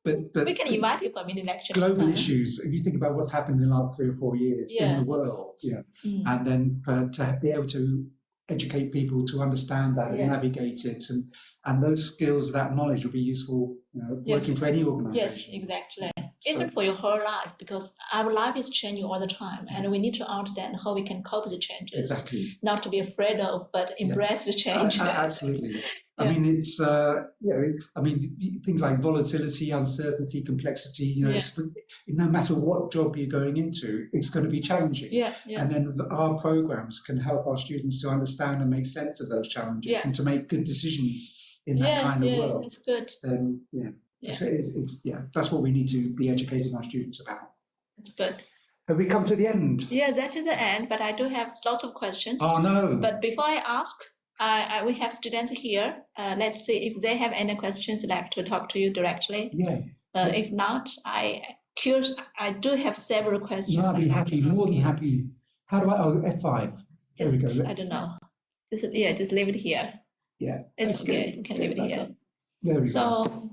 but we can invite you for a mini lecture. Global issues. If you think about what's happened in the last 3 or 4 years in the world, and then to be able to educate people to understand that and navigate it, and those skills, that knowledge will be useful, working for any organisation. Yes, exactly. Even for your whole life, because our life is changing all the time, and we need to understand how we can cope with the changes. Exactly. Not to be afraid of, but embrace the change. Absolutely. I mean, it's things like volatility, uncertainty, complexity. No matter what job you're going into, it's going to be challenging. And then our programs can help our students to understand and make sense of those challenges and to make good decisions in that kind of world. It's good. That's what we need to be educating our students about. It's good. Have we come to the end? Yeah, that's the end, but I do have lots of questions. Oh, no. But before I ask, we have students here. Let's see if they have any questions like to talk to you directly. Yeah. If not, I do have several questions. No, I'd be happy, more than happy. How do I? Oh, F5. There we Just go. I don't know. Just leave it here. Yeah. It's okay. You can leave it here. There we go. So,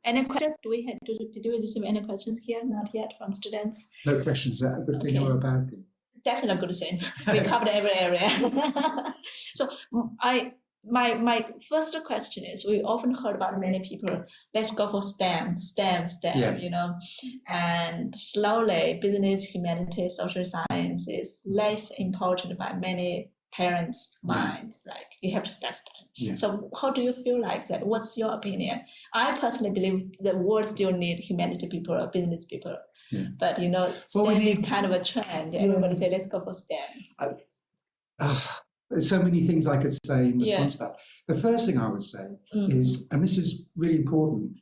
any questions? Did we receive any questions here? Not yet from students. No questions. Is that a good thing or a bad thing? Definitely a good thing. We covered every area. So my first question is, we often heard about many people, let's go for STEM, Yeah. you know, and slowly business, humanities, social science is less important by many parents' minds, like you have to start STEM. Yeah. So how do you feel like that? What's your opinion? I personally believe the world still need humanity people or business people. Yeah. But you know, STEM is kind of a trend. Everybody say, let's go for STEM. There's so many things I could say in response to that. The first thing I would say is, and this is really important,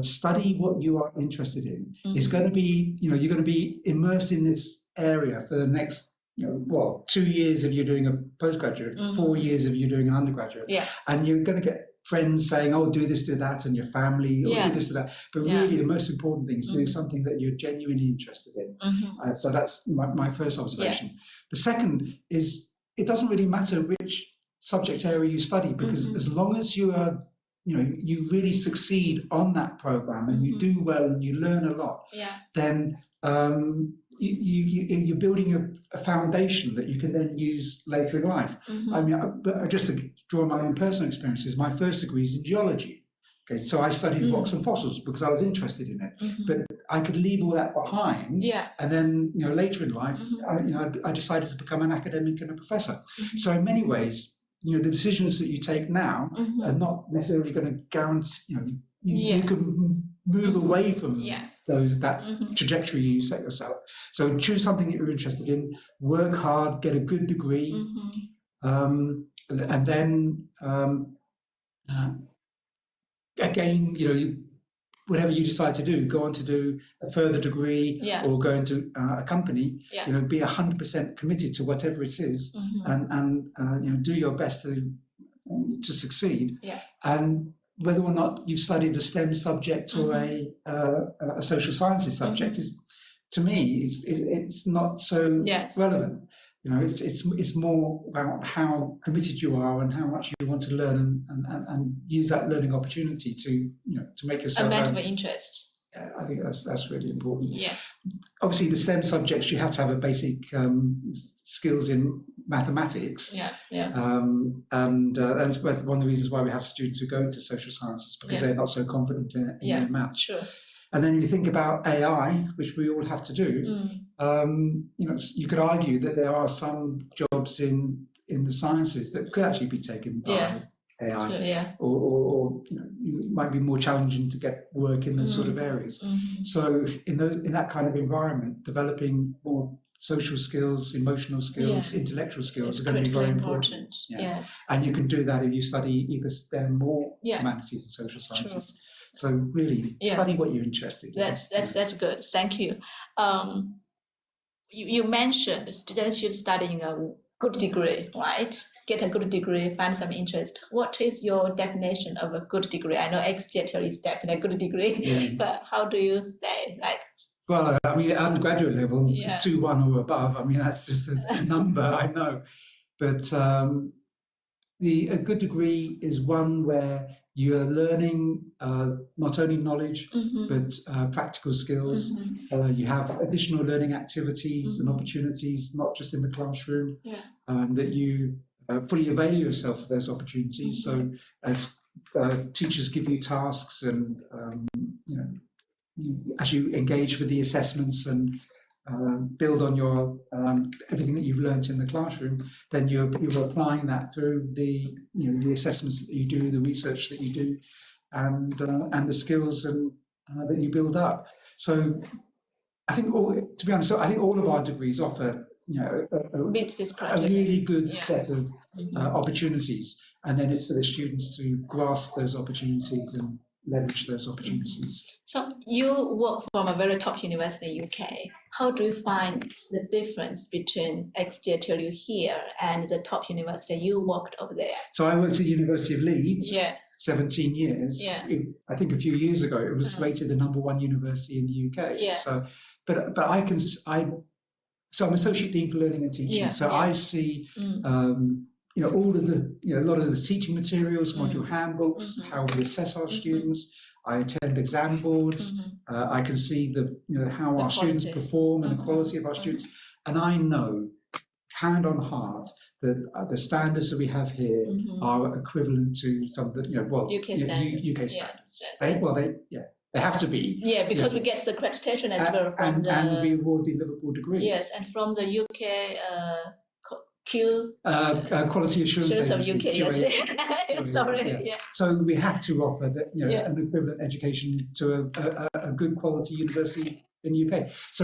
study what you are interested in. It's going to be, you're going to be immersed in this area for the next, 2 years if you're doing a postgraduate, 4 years if you're doing an undergraduate. Yeah. And you're going to get friends saying, oh, do this, do that, and your family, or do this, do that. But really, the most important thing is do something that you're genuinely interested in. So that's my first observation. The second is, it doesn't really matter which subject area you study, because as long as you are, you really succeed on that program and you do well and you learn a lot, then you're building a foundation that you can then use later in life. I mean, but just to draw my own personal experiences, my first degree is in geology. Okay, so I studied rocks and fossils because I was interested in it, but I could leave all that behind. And then, later in life, I decided to become an academic and a professor. So in many ways, the decisions that you take now are not necessarily going to guarantee. You can move away from that trajectory you set yourself. So choose something that you're interested in, work hard, get a good degree, and then. Again, whatever you decide to do, go on to do a further degree or go into a company. Be 100% committed to whatever it is, and do your best to succeed. And whether or not you've studied a STEM subject or a social sciences subject is, to me, it's not so relevant. It's more about how committed you are and how much you want to learn and use that learning opportunity to make yourself a matter of interest. I think that's really important. Yeah. Obviously, the STEM subjects, you have to have a basic skills in mathematics. And that's one of the reasons why we have students who go into social sciences, because they're not so confident in their maths. Sure. And then if you think about AI, which we all have to do, you could argue that there are some jobs in the sciences that could actually be taken by AI, or it might be more challenging to get work in those sort of areas. So in that kind of environment, developing more social skills, emotional skills, intellectual skills are going to be very important. And you can do that if you study either STEM or humanities and social sciences. True. So really, study what you're interested in. That's good. Thank you. You mentioned students should study in a good degree, right? Get a good degree, find some interest. What is your definition of a good degree? I know XGTL is definitely a good degree, but how do you say, like? Well, I mean, at undergraduate level, 2-1 or above. I mean, that's just a number, I know. But a good degree is one where you're learning not only knowledge, but practical skills. You have additional learning activities and opportunities, not just in the classroom, that you fully avail yourself of those opportunities. So as teachers give you tasks and, as you engage with the assessments and build on your everything that you've learned in the classroom, then you're applying that through the the assessments that you do, the research that you do, and the skills that you build up. So I think, to be honest, I think all of our degrees offer a really good set of opportunities, and then it's for the students to grasp those opportunities and leverage those opportunities. So you work from a very top university in UK. How do you find the difference between XJTLU here and the top university you worked over there? So I worked at the University of Leeds, Yeah. 17 years. Yeah. I think a few years ago, it was rated the #1 university in the UK. Yeah. So, but so I'm Associate Dean for Learning and Teaching. Yeah, So yeah. I see, all of the, a lot of the teaching materials, module handbooks, how we assess our students. I attend exam boards. I can see how The our students quality. perform and the quality of our students. And I know, hand on heart, that the standards that we have here are equivalent to some of the, UK standards. UK standards. They have to be. Yeah, because we get the accreditation as well from and we award the Liverpool degree. Yes, and from the UK Quality Assurance of Agency, UK. Yes, sorry. Yeah. So we have to offer an equivalent education to a good quality university in the UK. So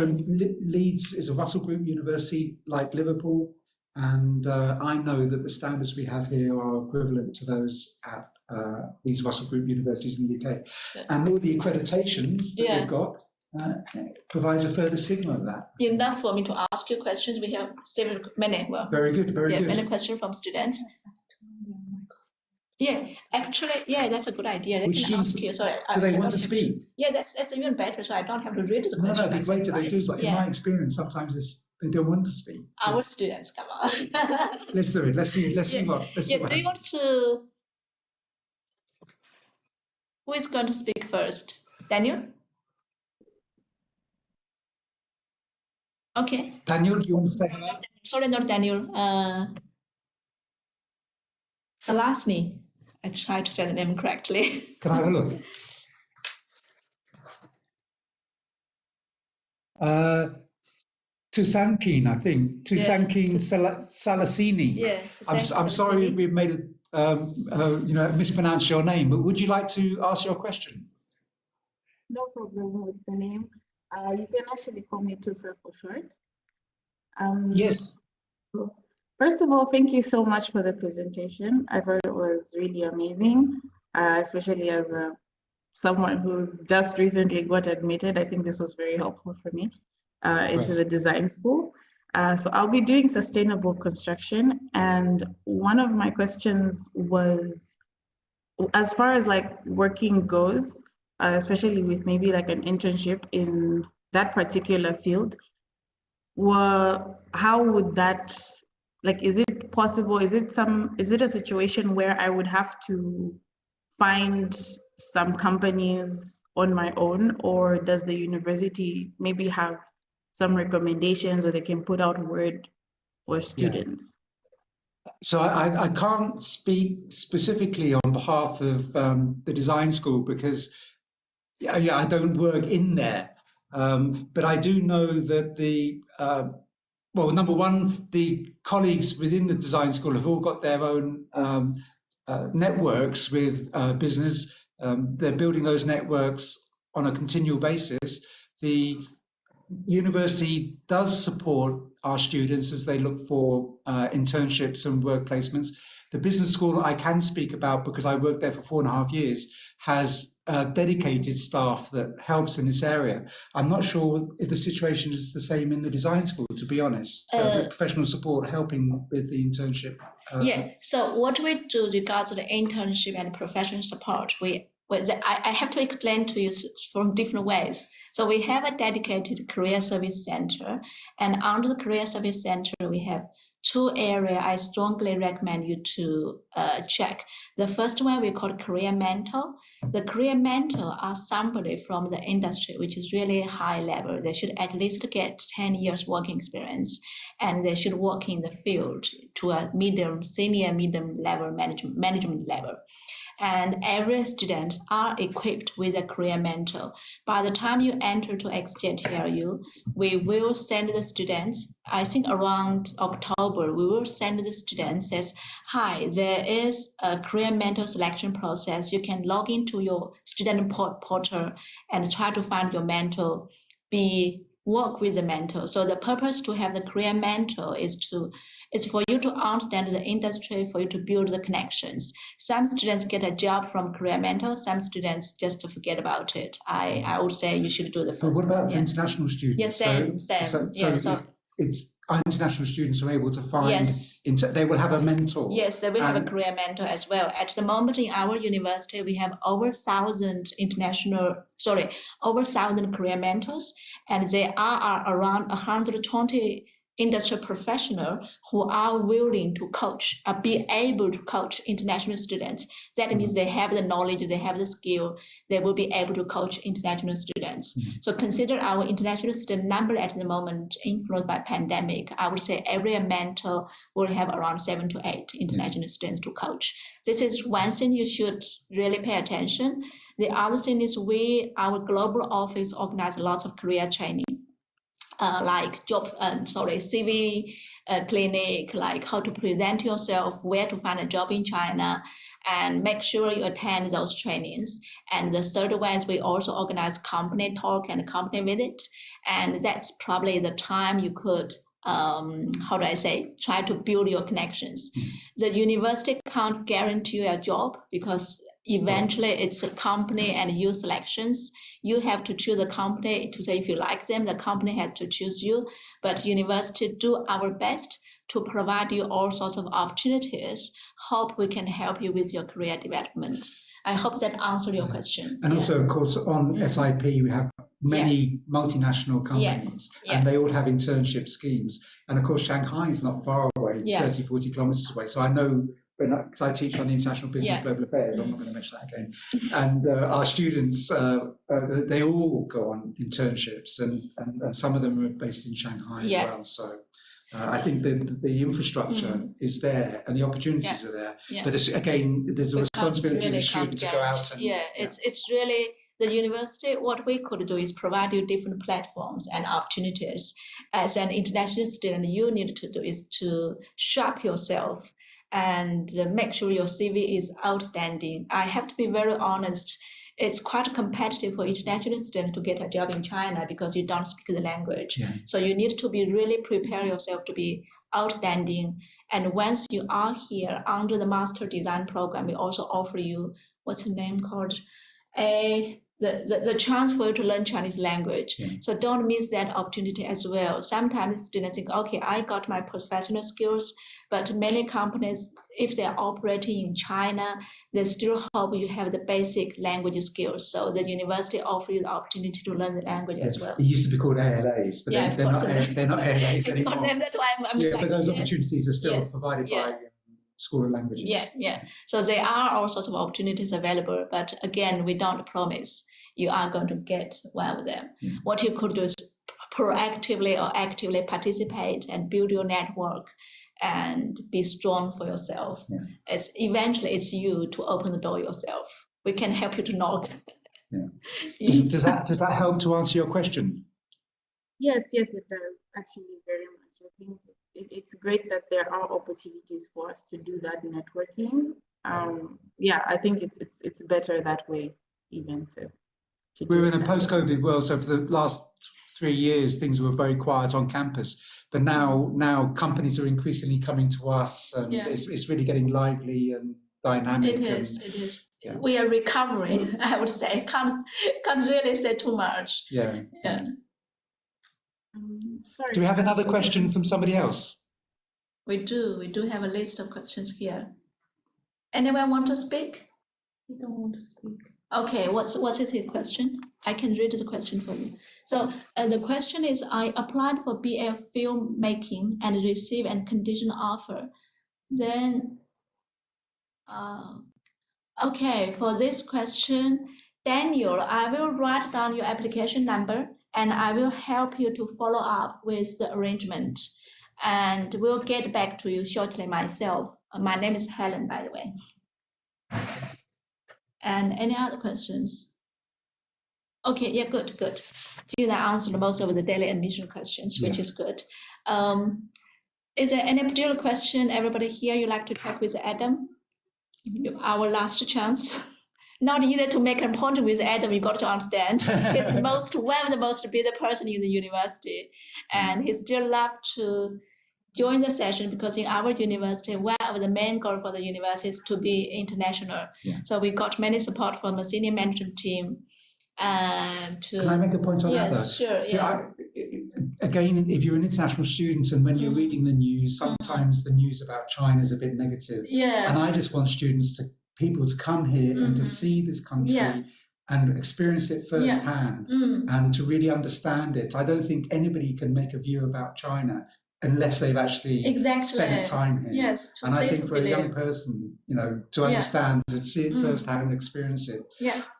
Leeds is a Russell Group university like Liverpool, and I know that the standards we have here are equivalent to those at these Russell Group universities in the UK. And all the accreditations that we've got provides a further signal of that. Enough for me to ask you questions. We have many. Well, very good, very good. Many questions from students. Yeah, actually, that's a good idea. They can ask you. Sorry, do they want to speak? Yeah, that's even better. So I don't have to read the question. No, it'd be great if they do. But in my experience, sometimes they don't want to speak. Our students, come on. Let's do it. Let's see what. Let's see what do you want to? Who is going to speak first? Daniel? Okay. Daniel, you want to say hello? Sorry, not Daniel. Salasni. I tried to say the name correctly. Can I have a look? Tusankin, I think. Tusankin Salasini. Yeah. I'm sorry we've made it. Mispronounced your name, but would you like to ask your question? No problem with the name. You can actually call me Tusa for short. Yes. First of all, thank you so much for the presentation. I thought it was really amazing, especially as someone who's just recently got admitted. I think this was very helpful for me into the design school. So I'll be doing sustainable construction. And one of my questions was, as far as like working goes, especially with maybe like an internship in that particular field, how would that, like, is it possible? Is it a situation where I would have to find some companies on my own, or does the university maybe have some recommendations, or they can put out word for students? So I can't speak specifically on behalf of the design school because I don't work in there. But I do know that number one, the colleagues within the design school have all got their own networks with business. They're building those networks on a continual basis. The university does support our students as they look for internships and work placements. The business school I can speak about, because I worked there for 4.5 years, has dedicated staff that helps in this area. I'm not sure if the situation is the same in the design school, to be honest. With professional support helping with the internship. So what we do regards to the internship and professional support, I have to explain to you from different ways. So we have a dedicated career service center, and under the career service center, we have 2 areas I strongly recommend you to check. The first one we call career mentor. The career mentor are somebody from the industry, which is really high level. They should at least get 10 years working experience, and they should work in the field to a senior medium level management level. And every student are equipped with a career mentor. By the time you enter to XJTLU, we will send the students, I think around October, we will send the students says, hi, there is a career mentor selection process. You can log into your student portal and try to find your mentor. Be work with the mentor. So the purpose to have the career mentor is for you to understand the industry, for you to build the connections. Some students get a job from career mentor, some students just forget about it. I would say you should do the first But what one. about for international students? Yes, same. So Yeah, if it's our international students are able to find, yes, they will have a mentor. yes, we have a career mentor as well. At the moment in our university, we have over 1,000 career mentors, and there are around 120 industry professionals who are willing to coach, be able to coach international students. That means they have the knowledge, they have the skill, they will be able to coach international students. So consider our international student number at the moment influenced by pandemic. I would say every mentor will have around 7 to 8 international students to coach. This is one thing you should really pay attention. The other thing is our global office organize lots of career training. Like CV clinic, like how to present yourself, where to find a job in China, and make sure you attend those trainings. And the third one is we also organize company talk and company visit. And that's probably the time you could, try to build your connections. The university can't guarantee you a job because eventually it's a company and you selections. You have to choose a company to say if you like them, the company has to choose you. But university do our best to provide you all sorts of opportunities. Hope we can help you with your career development. I hope that answered your question. And also, of course, on SIP, we have many multinational companies and they all have internship schemes. And of course, Shanghai is not far away, 30, 40 kilometers away. So I know, because I teach on the International Business Global Affairs, I'm not going to mention that again. And our students, they all go on internships and some of them are based in Shanghai as well. So I think the infrastructure is there and the opportunities are there. But again, there's a responsibility of the student to go out and... It's really the university. What we could do is provide you different platforms and opportunities. As an international student, you need to do is to sharp yourself and make sure your CV is outstanding. I have to be very honest. It's quite competitive for international students to get a job in China because you don't speak the language. So you need to be really prepare yourself to be outstanding. And once you are here under the master design program, we also offer you, what's the name called? The chance for you to learn Chinese language. So don't miss that opportunity as well. Sometimes students think, okay, I got my professional skills, but many companies, if they're operating in China, they still hope you have the basic language skills. So the university offers you the opportunity to learn the language as well. It used to be called ALAs, but they're not ALAs anymore. That's why I'm but those opportunities are still provided by School of Languages. So there are all sorts of opportunities available, but again, we don't promise you are going to get one of them. What you could do is proactively or actively participate and build your network and be strong for yourself. Eventually it's you to open the door yourself. We can help you to knock. Does that help to answer your question? Yes, it does actually very much. I think it's great that there are opportunities for us to do that networking. I think it's better that way, even to we're in a post-COVID world, so for the last 3 years things were very quiet on campus, but now companies are increasingly coming to us and it's really getting lively and dynamic. It is. We are recovering, I would say. Can't really say too much. Sorry. Do we have another question from somebody else? We do have a list of questions here. Anyone want to speak? We don't want to speak. Okay, what's the question? I can read the question for you. So the question is, I applied for BA filmmaking and received a conditional offer. Then, okay, for this question, Daniel, I will write down your application number and I will help you to follow up with the arrangement. And we'll get back to you shortly myself. My name is Helen, by the way. And any other questions? Okay, yeah, good. Gina answered most of the daily admission questions, which is good. Is there any particular question, everybody here, you'd like to check with Adam? Our last chance. not easy to make an appointment with Adam. You got to understand, he's one of the most busy person in the university, and he still love to join the session because in our university, one of the main goal for the university is to be international. Yeah. So we got many support from the senior management team. And Can I make a point on that though? Sure. So again, if you're an international student and when you're reading the news, sometimes the news about China is a bit negative. Yeah. And I just want people to come here and to see this country and experience it firsthand and to really understand it. I don't think anybody can make a view about China unless they've actually spent time here. Yes, and I think for a young person, to understand, to see it firsthand and experience it,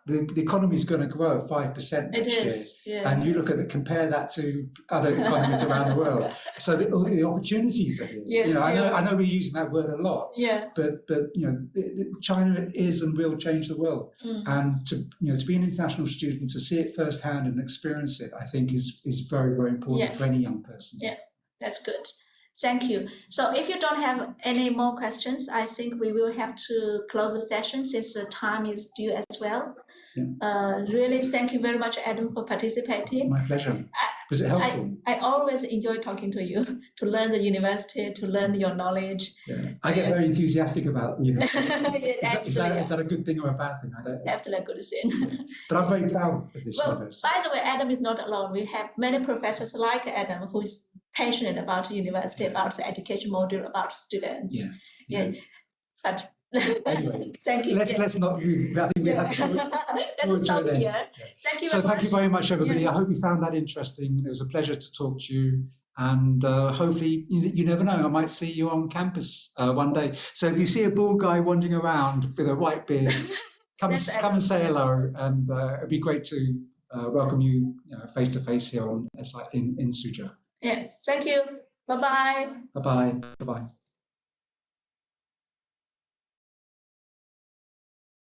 the economy is going to grow at 5% next year. And you compare that to other economies around the world. So the opportunities are here. Yes, I know we're using that word a lot. Yeah. But China is and will change the world. And to be an international student, to see it firsthand and experience it, I think is very, very important for any young person. Yeah. That's good. Thank you. So if you don't have any more questions, I think we will have to close the session since the time is due as well. Yeah. Really, thank you very much, Adam, for participating. My pleasure. Was it helpful? I always enjoy talking to you, to learn the university, to learn your knowledge. Yeah. I get very enthusiastic about university. Is that a good thing or a bad thing? I don't know. Definitely a good thing. But I'm very proud of this university. By the way, Adam is not alone. We have many professors like Adam who is passionate about the university, about the education module, about students. Yeah. But anyway, thank you. Let's not. I think we have to. Let's stop here. Thank you. So thank you very much, everybody. I hope you found that interesting. It was a pleasure to talk to you. And hopefully, you never know, I might see you on campus one day. So if you see a bald guy wandering around with a white beard, come and say hello. And it'd be great to welcome you face to face here in Suzhou. Yeah, thank you. Bye-bye. Bye-bye. Bye-bye.